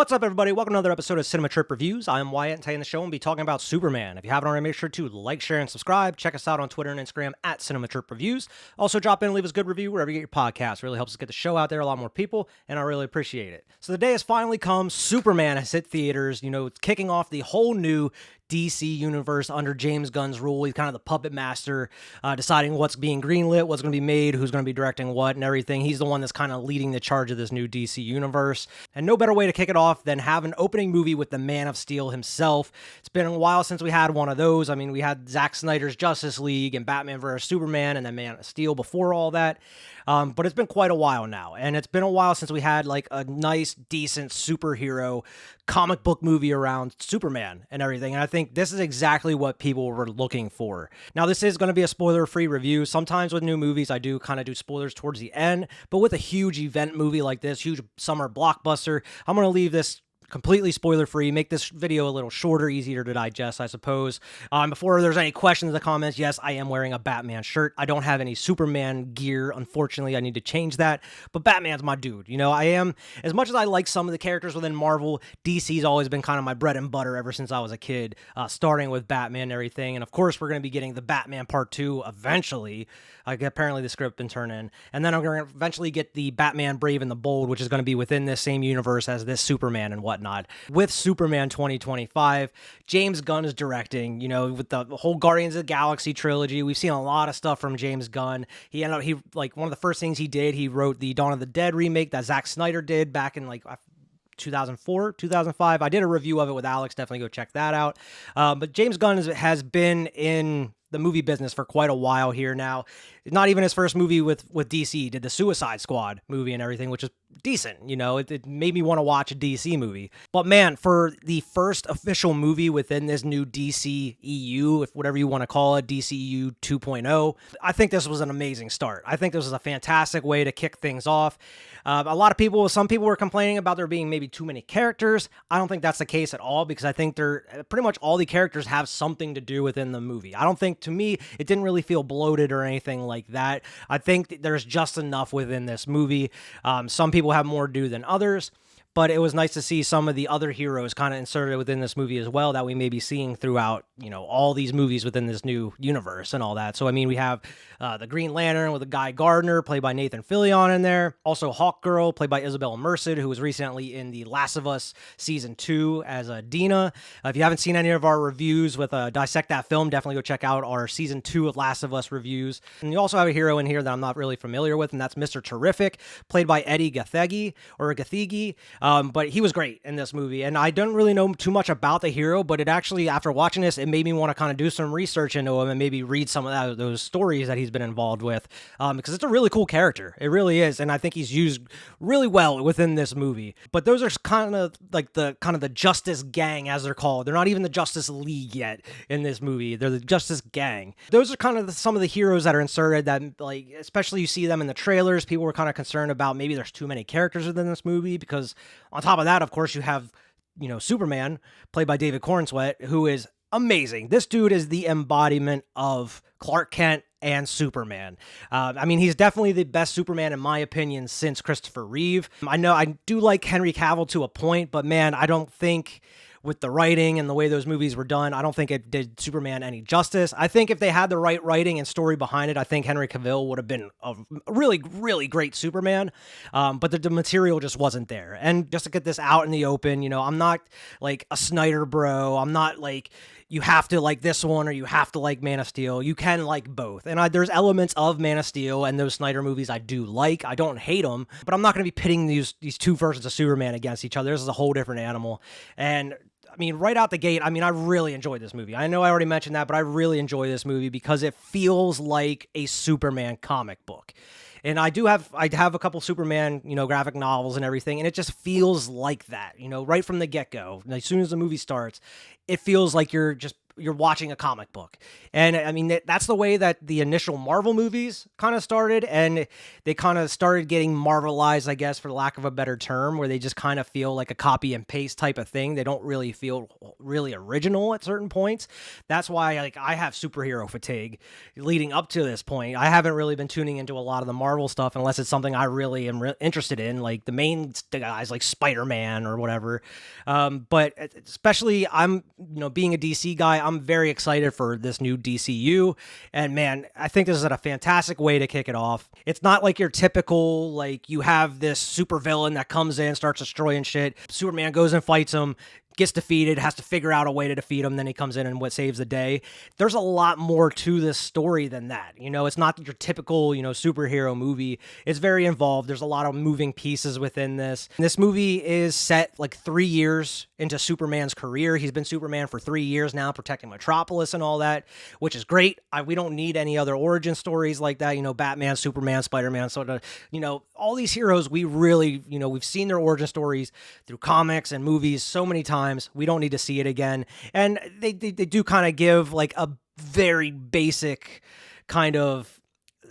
What's up, everybody? Welcome to another episode of Cinema Trip Reviews. I'm Wyatt, and today in the show, we'll be talking about Superman. If you haven't already, make sure to like, share, and subscribe. Check us out on Twitter and Instagram at Cinema Trip Reviews. Also, drop in and leave us a good review wherever you get your podcast. It really helps us get the show out there, a lot more people, and I really appreciate it. So the day has finally come. Superman has hit theaters. It's kicking off the whole new DC universe under James Gunn's rule. He's kind of the puppet master, deciding what's being greenlit, what's going to be made, who's going to be directing what, and everything. He's the one that's kind of leading the charge of this new DC universe. And no better way to kick it off than have an opening movie with the Man of Steel himself. It's been a while since we had one of those. I mean, we had Zack Snyder's Justice League and Batman vs. Superman and then Man of Steel before all that. But it's been quite a while now. And it's been a while since we had like a nice, decent superhero comic book movie around Superman and everything. And I think this is exactly what people were looking for. Now, this is going to be a spoiler-free review. Sometimes with new movies, I do kind of do spoilers towards the end. But with a huge event movie like this, huge summer blockbuster, I'm going to leave this completely spoiler-free, make this video a little shorter, easier to digest, I suppose. Before there's any questions in the comments, yes, I am wearing a Batman shirt. I don't have any Superman gear, unfortunately. I need to change that, but Batman's my dude. I am, as much as I like some of the characters within Marvel, DC's always been kind of my bread and butter ever since I was a kid, starting with Batman and everything. And of course, we're going to be getting the Batman Part 2 eventually. Apparently the script been turned in. And then I'm going to eventually get the Batman Brave and the Bold, which is going to be within this same universe as this Superman and whatnot. With Superman 2025, James Gunn is directing, with the whole Guardians of the Galaxy trilogy. We've seen a lot of stuff from James Gunn. He one of the first things he did, he wrote the Dawn of the Dead remake that Zack Snyder did back in 2004, 2005. I did a review of it with Alex. Definitely go check that out. But James Gunn has been in the movie business for quite a while here now. Not even his first movie with DC. He did the Suicide Squad movie and everything, which is decent. It made me want to watch a DC movie. But man, for the first official movie within this new DC EU, if whatever you want to call it, DCU 2.0, I think this was an amazing start. I think this was a fantastic way to kick things off. Some people were complaining about there being maybe too many characters. I don't think that's the case at all, because I think pretty much all the characters have something to do within the movie. I don't think, to me, it didn't really feel bloated or anything like that. I think there's just enough within this movie. Some people have more to do than others, but it was nice to see some of the other heroes kind of inserted within this movie as well that we may be seeing throughout, all these movies within this new universe and all that. So, I mean, we have the Green Lantern with a Guy Gardner, played by Nathan Fillion in there. Also, Hawkgirl, played by Isabella Merced, who was recently in The Last of Us Season 2 as Dina. If you haven't seen any of our reviews with Dissect That Film, definitely go check out our Season 2 of Last of Us reviews. And you also have a hero in here that I'm not really familiar with, and that's Mr. Terrific, played by Eddie Gathegi. But he was great in this movie, and I don't really know too much about the hero, but it actually, after watching this, it made me want to kind of do some research into him and maybe read some of those stories that he's been involved with, because it's a really cool character. It really is, and I think he's used really well within this movie. But those are kind of like the Justice Gang, as they're called. They're not even the Justice League yet in this movie. They're the Justice Gang. Those are kind of some of the heroes that are inserted that, especially you see them in the trailers. People were kind of concerned about maybe there's too many characters within this movie, because on top of that, of course, you have, Superman, played by David Cornsweet, who is amazing. This dude is the embodiment of Clark Kent and Superman. He's definitely the best Superman, in my opinion, since Christopher Reeve. I know I do like Henry Cavill to a point, but man, I don't think with the writing and the way those movies were done, I don't think it did Superman any justice. I think if they had the right writing and story behind it, I think Henry Cavill would have been a really, really great Superman. But the material just wasn't there. And just to get this out in the open, I'm not like a Snyder bro. I'm not like, you have to like this one or you have to like Man of Steel. You can like both. And there's elements of Man of Steel and those Snyder movies I do like. I don't hate them, but I'm not going to be pitting these two versions of Superman against each other. This is a whole different animal. And right out the gate, I really enjoyed this movie. I know I already mentioned that, but I really enjoy this movie because it feels like a Superman comic book. And I have a couple Superman, graphic novels and everything, and it just feels like that, right from the get-go. As soon as the movie starts, it feels like you're just you're watching a comic book. And I mean, that's the way that the initial Marvel movies kind of started. And they kind of started getting Marvelized, I guess, for lack of a better term, where they just kind of feel like a copy and paste type of thing. They don't really feel really original at certain points. That's why like I have superhero fatigue leading up to this point. I haven't really been tuning into a lot of the Marvel stuff unless it's something I really am interested in, like the main guys like Spider-Man or whatever. But especially I'm, being a DC guy, I'm very excited for this new DCU. And man, I think this is a fantastic way to kick it off. It's not like your typical, like you have this super villain that comes in, starts destroying shit. Superman goes and fights him, gets defeated, has to figure out a way to defeat him, then he comes in and what saves the day. There's a lot more to this story than that. It's not your typical, superhero movie. It's very involved. There's a lot of moving pieces within this. This movie is set like 3 years into Superman's career. He's been Superman for 3 years now, protecting Metropolis and all that, which is great. We don't need any other origin stories like that. Batman, Superman, Spider-Man, sort of, all these heroes, we really, we've seen their origin stories through comics and movies so many times. We don't need to see it again. And they do kind of give like a very basic kind of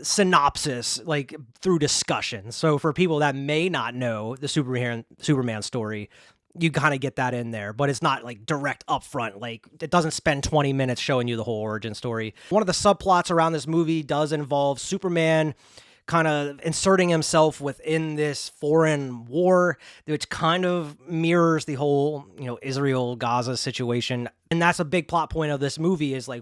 synopsis, like through discussion. So for people that may not know the Superman story, you kind of get that in there, but it's not like direct upfront. Like it doesn't spend 20 minutes showing you the whole origin story. One of the subplots around this movie does involve Superman kind of inserting himself within this foreign war, which kind of mirrors the whole, Israel-Gaza situation. And that's a big plot point of this movie is like,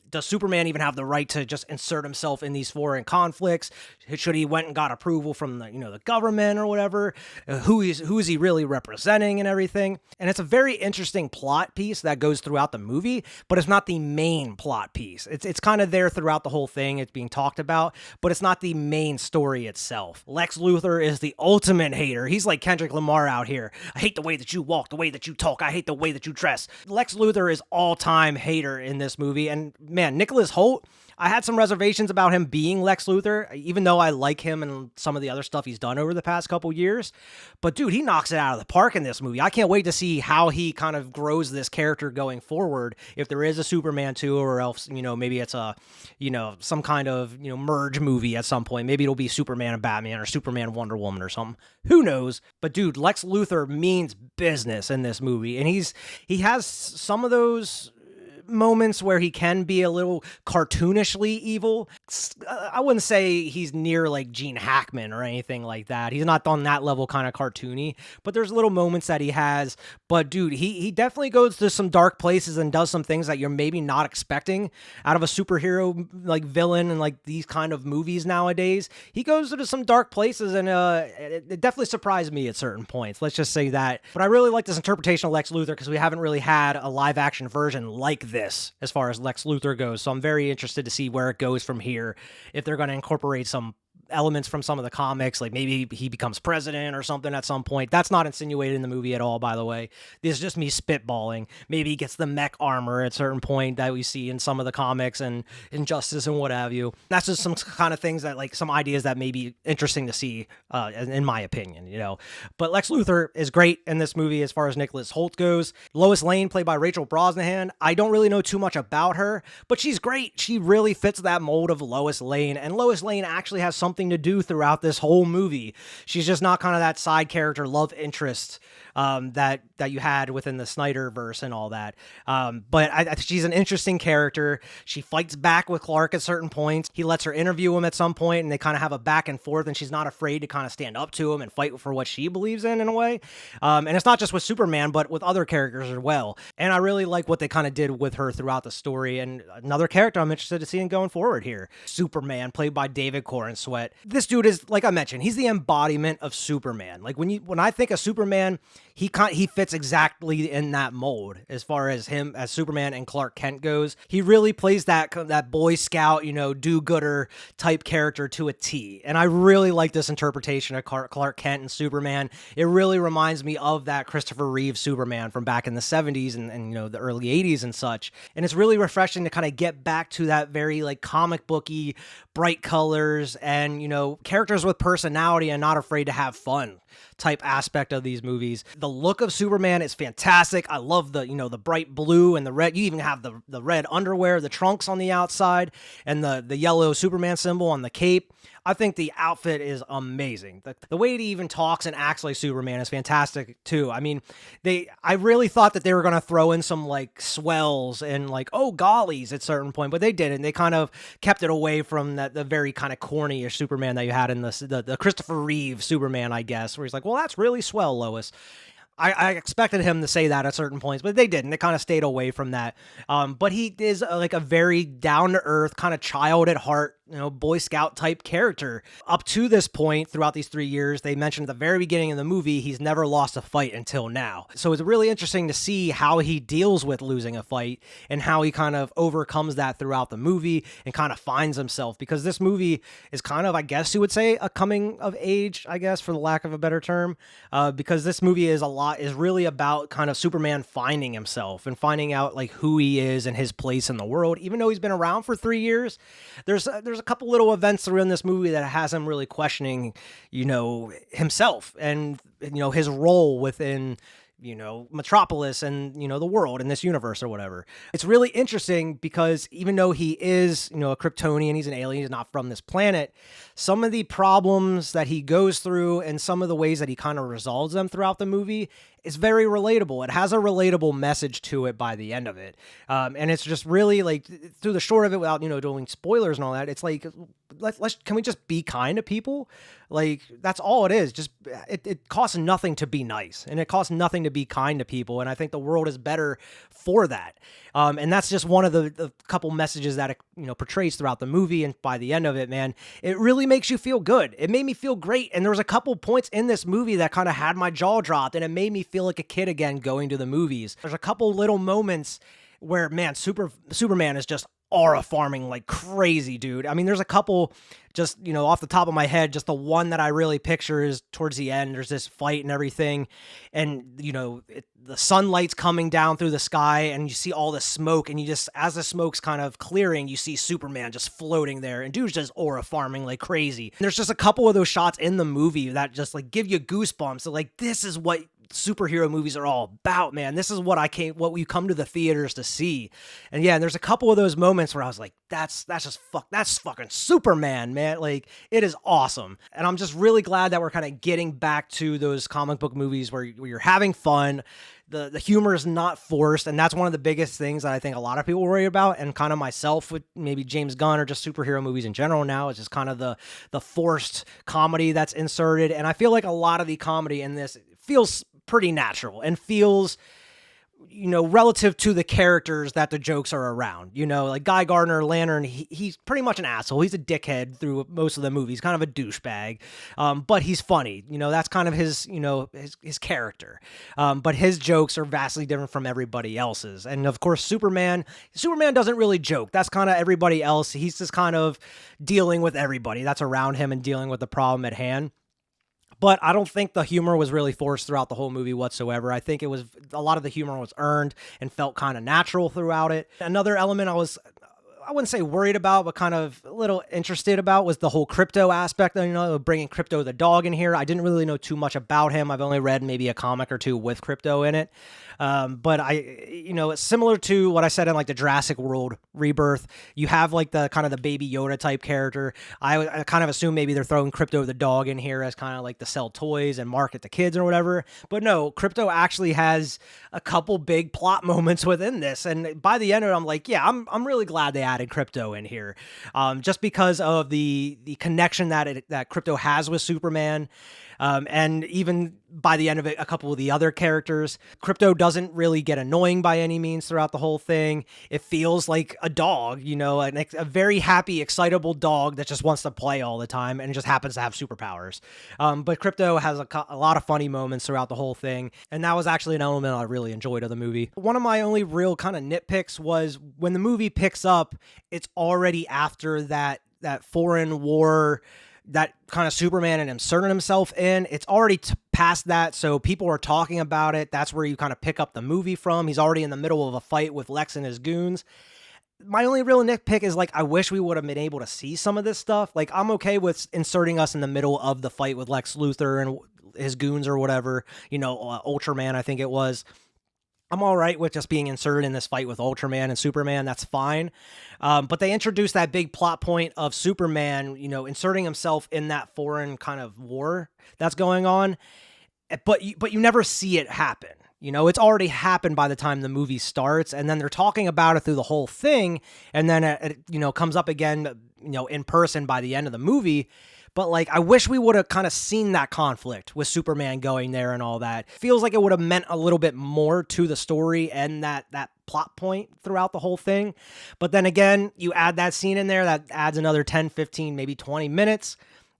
does Superman even have the right to just insert himself in these foreign conflicts? Should he went and got approval from the government or whatever? Who is he really representing and everything? And it's a very interesting plot piece that goes throughout the movie, but it's not the main plot piece. It's kind of there throughout the whole thing. It's being talked about, but it's not the main story itself. Lex Luthor is the ultimate hater. He's like Kendrick Lamar out here. I hate the way that you walk, the way that you talk. I hate the way that you dress. Lex Luthor is all-time hater in this movie. And man, Nicholas Hoult, I had some reservations about him being Lex Luthor, even though I like him and some of the other stuff he's done over the past couple years. But dude, he knocks it out of the park in this movie. I can't wait to see how he kind of grows this character going forward. If there is a Superman 2, or else, maybe it's a, some kind of, merge movie at some point. Maybe it'll be Superman and Batman or Superman Wonder Woman or something. Who knows? But dude, Lex Luthor means business in this movie. And he has some of those moments where he can be a little cartoonishly evil. I wouldn't say he's near like Gene Hackman or anything like that. He's not on that level kind of cartoony, but there's little moments that he has. But dude, he definitely goes to some dark places and does some things that you're maybe not expecting out of a superhero like villain and like these kind of movies nowadays. He goes to some dark places and it definitely surprised me at certain points. Let's just say that. But I really like this interpretation of Lex Luthor because we haven't really had a live action version like this as far as Lex Luthor goes. So I'm very interested to see where it goes from here. If they're going to incorporate some elements from some of the comics, like maybe he becomes president or something at some point. That's not insinuated in the movie at all, by the way. This is just me spitballing. Maybe he gets the mech armor at a certain point that we see in some of the comics and Injustice and what have you. That's just some kind of things that, like, some ideas that may be interesting to see, in my opinion, But Lex Luthor is great in this movie as far as Nicholas Hoult goes. Lois Lane, played by Rachel Brosnahan. I don't really know too much about her, but she's great. She really fits that mold of Lois Lane, and Lois Lane actually has something to do throughout this whole movie. She's just not kind of that side character love interest that you had within the Snyderverse and all that. But she's an interesting character. She fights back with Clark at certain points. He lets her interview him at some point, and they kind of have a back and forth, and she's not afraid to kind of stand up to him and fight for what she believes in a way. And it's not just with Superman, but with other characters as well. And I really like what they kind of did with her throughout the story. And another character I'm interested to seeing going forward here, Superman, played by David Corenswet. This dude is, like I mentioned, he's the embodiment of Superman. Like when I think of Superman, he fits exactly in that mold as far as him as Superman and Clark Kent goes. He really plays that Boy Scout, do-gooder type character to a T. And I really like this interpretation of Clark Kent and Superman. It really reminds me of that Christopher Reeve Superman from back in the 70s and the early 80s and such. And it's really refreshing to kind of get back to that very like comic booky, bright colors and, characters with personality and not afraid to have fun. type aspect of these movies. The look of Superman is fantastic. I love the, the bright blue and the red. You even have the red underwear, the trunks on the outside, and the yellow Superman symbol on the cape. I think the outfit is amazing. The way he even talks and acts like Superman is fantastic too. I mean, I really thought that they were going to throw in some like swells and like, oh, gollies at certain point, but they didn't. They kind of kept it away from the very kind of corny-ish Superman that you had in the Christopher Reeve Superman, I guess, where he's like, well, that's really swell, Lois. I expected him to say that at certain points, but they didn't. They kind of stayed away from that. But he is like a very down-to-earth, kind of child at heart, Boy Scout type character. Up to this point, throughout these 3 years, they mentioned at the very beginning of the movie, he's never lost a fight until now. So it's really interesting to see how he deals with losing a fight and how he kind of overcomes that throughout the movie and kind of finds himself, because this movie is kind of, I guess you would say, a coming of age, I guess, for the lack of a better term, because this movie is really about kind of Superman finding himself and finding out like who he is and his place in the world. Even though he's been around for 3 years, there's a couple little events through in this movie that has him really questioning, himself and, his role within, Metropolis and, the world in this universe or whatever. It's really interesting because even though he is, a Kryptonian, he's an alien, he's not from this planet, some of the problems that he goes through and some of the ways that he kind of resolves them throughout the movie is very relatable. It has a relatable message to it by the end of it. And it's just really like through the short of it without, doing spoilers and all that. It's like, can we just be kind to people? Like, that's all it is. Just, it costs nothing to be nice and it costs nothing to be kind to people. And I think the world is better for that. And that's just one of the couple messages that it, portrays throughout the movie. And by the end of it, man, it really makes you feel good. It made me feel great. And there was a couple points in this movie that kind of had my jaw dropped and it made me feel like a kid again going to the movies. There's a couple little moments where, man, Superman is just aura farming like crazy, dude. I mean, there's a couple just, off the top of my head, just the one that I really picture is towards the end. There's this fight and everything. And, the sunlight's coming down through the sky and you see all the smoke and you just, as the smoke's kind of clearing, you see Superman just floating there and dude's just aura farming like crazy. And there's just a couple of those shots in the movie that just like give you goosebumps. So like, this is what superhero movies are all about, man. This is what we come to the theaters to see. And yeah, there's a couple of those moments where I was like, that's fucking Superman, man. Like, it is awesome. And I'm just really glad that we're kind of getting back to those comic book movies where you're having fun. The humor is not forced, and that's one of the biggest things that I think a lot of people worry about, and kind of myself with maybe James Gunn or just superhero movies in general now, is just kind of the forced comedy that's inserted. And I feel like a lot of the comedy in this feels pretty natural and feels, relative to the characters that the jokes are around. Like Guy Gardner, Lantern, he's pretty much an asshole. He's a dickhead through most of the movie. He's kind of a douchebag, but he's funny. That's kind of his, his character. But his jokes are vastly different from everybody else's. And of course, Superman doesn't really joke. That's kind of everybody else. He's just kind of dealing with everybody that's around him and dealing with the problem at hand. But I don't think the humor was really forced throughout the whole movie whatsoever. I think a lot of the humor was earned and felt kind of natural throughout it. Another element I wouldn't say worried about, but kind of a little interested about was the whole Crypto aspect. Bringing Crypto the dog in here. I didn't really know too much about him. I've only read maybe a comic or two with Crypto in it. But it's similar to what I said in like the Jurassic World Rebirth. You have like the kind of the Baby Yoda type character. I kind of assume maybe they're throwing Crypto the dog in here as kind of like to sell toys and market to kids or whatever. But no, Crypto actually has a couple big plot moments within this. And by the end of it, I'm like, yeah, I'm really glad they added Crypto in here, just because of the connection that Crypto has with Superman. And even by the end of it, a couple of the other characters, Crypto doesn't really get annoying by any means throughout the whole thing. It feels like a dog, a very happy, excitable dog that just wants to play all the time and just happens to have superpowers. But Crypto has a lot of funny moments throughout the whole thing. And that was actually an element I really enjoyed of the movie. One of my only real kind of nitpicks was when the movie picks up, it's already after that foreign war that kind of Superman and inserted himself in. It's already past that, so people are talking about it. That's where you kind of pick up the movie from. He's already in the middle of a fight with Lex and his goons. My only real nitpick is like, I wish we would have been able to see some of this stuff. Like, I'm okay with inserting us in the middle of the fight with Lex Luthor and his goons or whatever, Ultraman, I think it was. I'm all right with just being inserted in this fight with Ultraman and Superman. That's fine. But they introduced that big plot point of Superman, inserting himself in that foreign kind of war that's going on. But you never see it happen. It's already happened by the time the movie starts, and then they're talking about it through the whole thing, and then it comes up again, in person by the end of the movie. But like, I wish we would have kind of seen that conflict with Superman going there and all that. Feels like it would have meant a little bit more to the story and that plot point throughout the whole thing. But then again, you add that scene in there, that adds another 10, 15, maybe 20 minutes.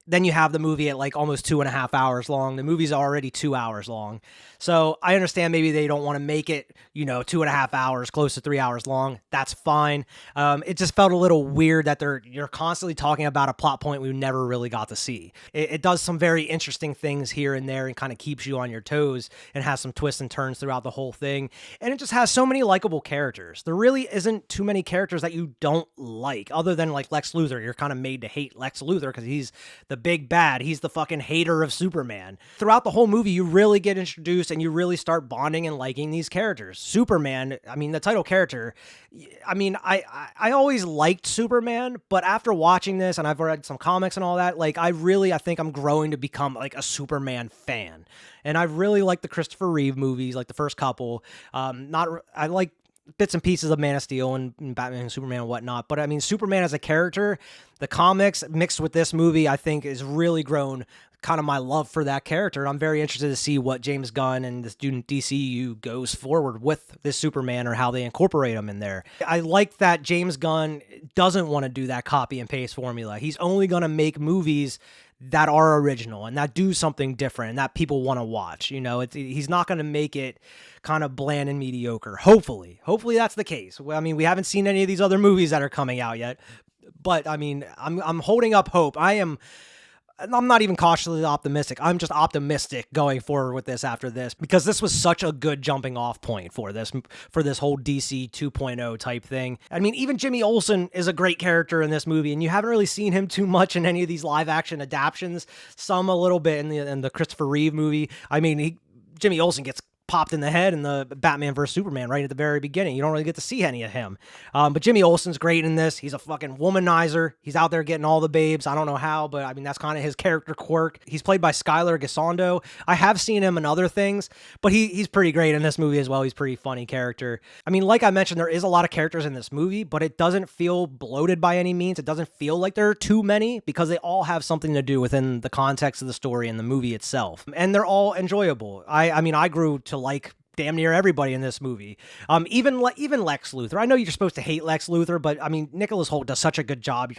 Then you have the movie at like almost 2.5 hours long. The movie's already 2 hours long. So I understand maybe they don't want to make it, 2.5 hours, close to 3 hours long. That's fine. It just felt a little weird that you're constantly talking about a plot point we never really got to see. It does some very interesting things here and there and kind of keeps you on your toes and has some twists and turns throughout the whole thing. And it just has so many likable characters. There really isn't too many characters that you don't like, other than like Lex Luthor. You're kind of made to hate Lex Luthor because he's the big bad. He's the fucking hater of Superman. Throughout the whole movie, you really get introduced and you really start bonding and liking these characters. Superman, the title character, I always liked Superman, but after watching this, and I've read some comics and all that, like, I think I'm growing to become like a Superman fan. And I really like the Christopher Reeve movies, like the first couple. I like bits and pieces of Man of Steel and Batman and Superman and whatnot. But Superman as a character, the comics mixed with this movie, I think has really grown kind of my love for that character. And I'm very interested to see what James Gunn and the student DCU goes forward with this Superman, or how they incorporate him in there. I like that James Gunn doesn't want to do that copy and paste formula. He's only going to make movies that are original and that do something different and that people want to watch. He's not going to make it kind of bland and mediocre. Hopefully that's the case. Well, we haven't seen any of these other movies that are coming out yet, but I'm holding up hope. I'm not even cautiously optimistic. I'm just optimistic going forward with this after this, because this was such a good jumping off point for this whole DC 2.0 type thing. Even Jimmy Olsen is a great character in this movie, and you haven't really seen him too much in any of these live action adaptations. Some a little bit in the Christopher Reeve movie. Jimmy Olsen gets popped in the head in the Batman vs. Superman right at the very beginning. You don't really get to see any of him. But Jimmy Olsen's great in this. He's a fucking womanizer. He's out there getting all the babes. I don't know how, but that's kind of his character quirk. He's played by Skylar Gisondo. I have seen him in other things, but he's pretty great in this movie as well. He's a pretty funny character. Like I mentioned, there is a lot of characters in this movie, but it doesn't feel bloated by any means. It doesn't feel like there are too many, because they all have something to do within the context of the story and the movie itself. And they're all enjoyable. I grew to like damn near everybody in this movie. Even Lex Luthor. I know you're supposed to hate Lex Luthor, but Nicholas Hoult does such a good job.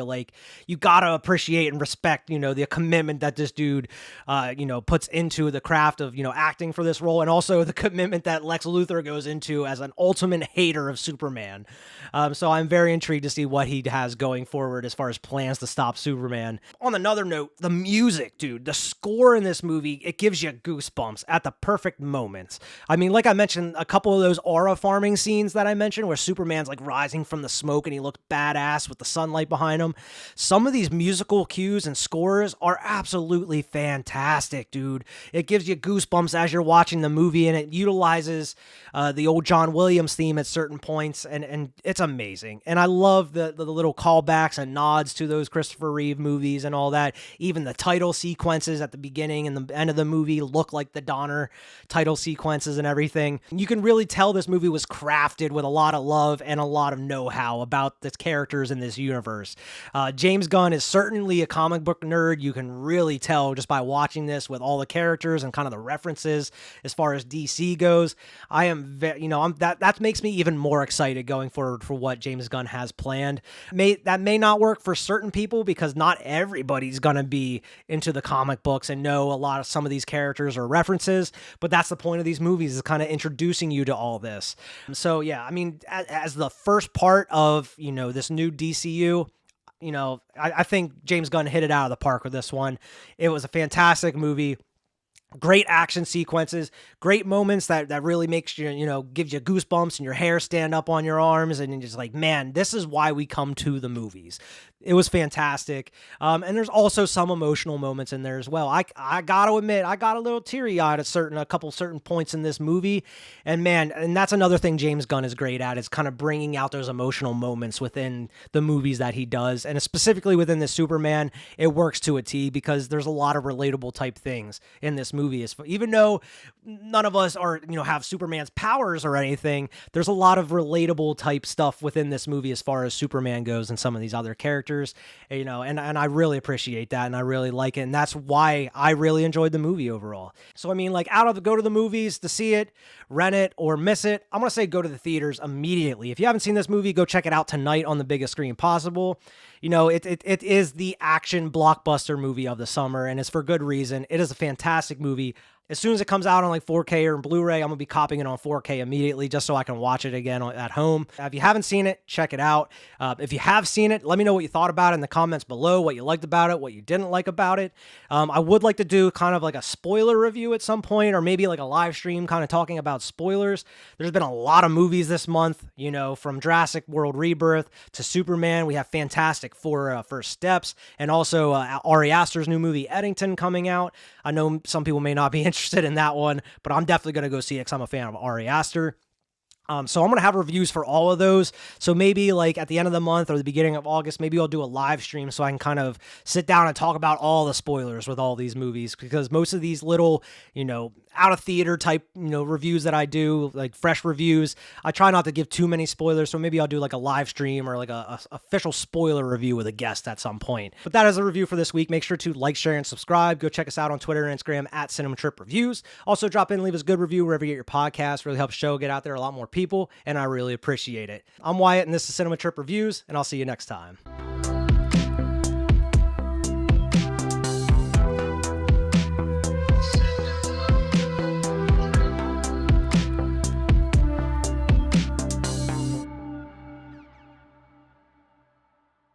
You gotta appreciate and respect, the commitment that this dude, puts into the craft of, acting for this role, and also the commitment that Lex Luthor goes into as an ultimate hater of Superman. So I'm very intrigued to see what he has going forward as far as plans to stop Superman. On another note, the music, dude, the score in this movie, it gives you goosebumps at the perfect moments. Like I mentioned, a couple of those aura farming scenes that I mentioned where Superman's like rising from the smoke and he looks badass with the sunlight behind him. Some of these musical cues and scores are absolutely fantastic, dude. It gives you goosebumps as you're watching the movie, and it utilizes the old John Williams theme at certain points, and it's amazing. And I love the little callbacks and nods to those Christopher Reeve movies and all that. Even the title sequences at the beginning and the end of the movie look like the Donner title sequences and everything. You can really tell this movie was crafted with a lot of love and a lot of know-how about the characters in this universe. James Gunn is certainly a comic book nerd. You can really tell just by watching this with all the characters and kind of the references as far as DC goes. That makes me even more excited going forward for what James Gunn has planned. That may not work for certain people, because not everybody's going to be into the comic books and know a lot of some of these characters or references, but that's the point of these movies, is kind of introducing you to all this. So yeah, as the first part of, this new DCU, I think James Gunn hit it out of the park with this one. It was a fantastic movie. Great action sequences, great moments that really makes you, gives you goosebumps and your hair stand up on your arms. And you're just like, man, this is why we come to the movies. It was fantastic. And there's also some emotional moments in there as well. I got to admit, I got a little teary eyed at a couple certain points in this movie. And man, and that's another thing James Gunn is great at, is kind of bringing out those emotional moments within the movies that he does. And specifically within this Superman, it works to a T, because there's a lot of relatable type things in this movie. Even though none of us are, have Superman's powers or anything, there's a lot of relatable type stuff within this movie as far as Superman goes and some of these other characters, and I really appreciate that, and I really like it, and that's why I really enjoyed the movie overall. So I mean, like, go to the movies to see it, rent it, or miss it, I'm gonna say go to the theaters immediately. If you haven't seen this movie, go check it out tonight on the biggest screen possible. It is the action blockbuster movie of the summer, and it's for good reason. It is a fantastic movie. As soon as it comes out on like 4K or Blu-ray, I'm going to be copying it on 4K immediately just so I can watch it again at home. If you haven't seen it, check it out. If you have seen it, let me know what you thought about it in the comments below, what you liked about it, what you didn't like about it. I would like to do kind of like a spoiler review at some point, or maybe like a live stream kind of talking about spoilers. There's been a lot of movies this month, from Jurassic World Rebirth to Superman. We have Fantastic Four First Steps, and also Ari Aster's new movie Eddington coming out. I know some people may not be interested in that one, but I'm definitely going to go see it because I'm a fan of Ari Aster. So I'm going to have reviews for all of those. So maybe like at the end of the month or the beginning of August, maybe I'll do a live stream so I can kind of sit down and talk about all the spoilers with all these movies, because most of these little, out of theater type, reviews that I do, like fresh reviews, I try not to give too many spoilers. So maybe I'll do like a live stream or like a official spoiler review with a guest at some point. But that is a review for this week. Make sure to like, share, and subscribe. Go check us out on Twitter and Instagram at CinemaTripReviews. Also drop in and leave us a good review wherever you get your podcast. Really helps the show get out there a lot more people, and I really appreciate it. I'm Wyatt, and this is Cinema Trip Reviews, and I'll see you next time.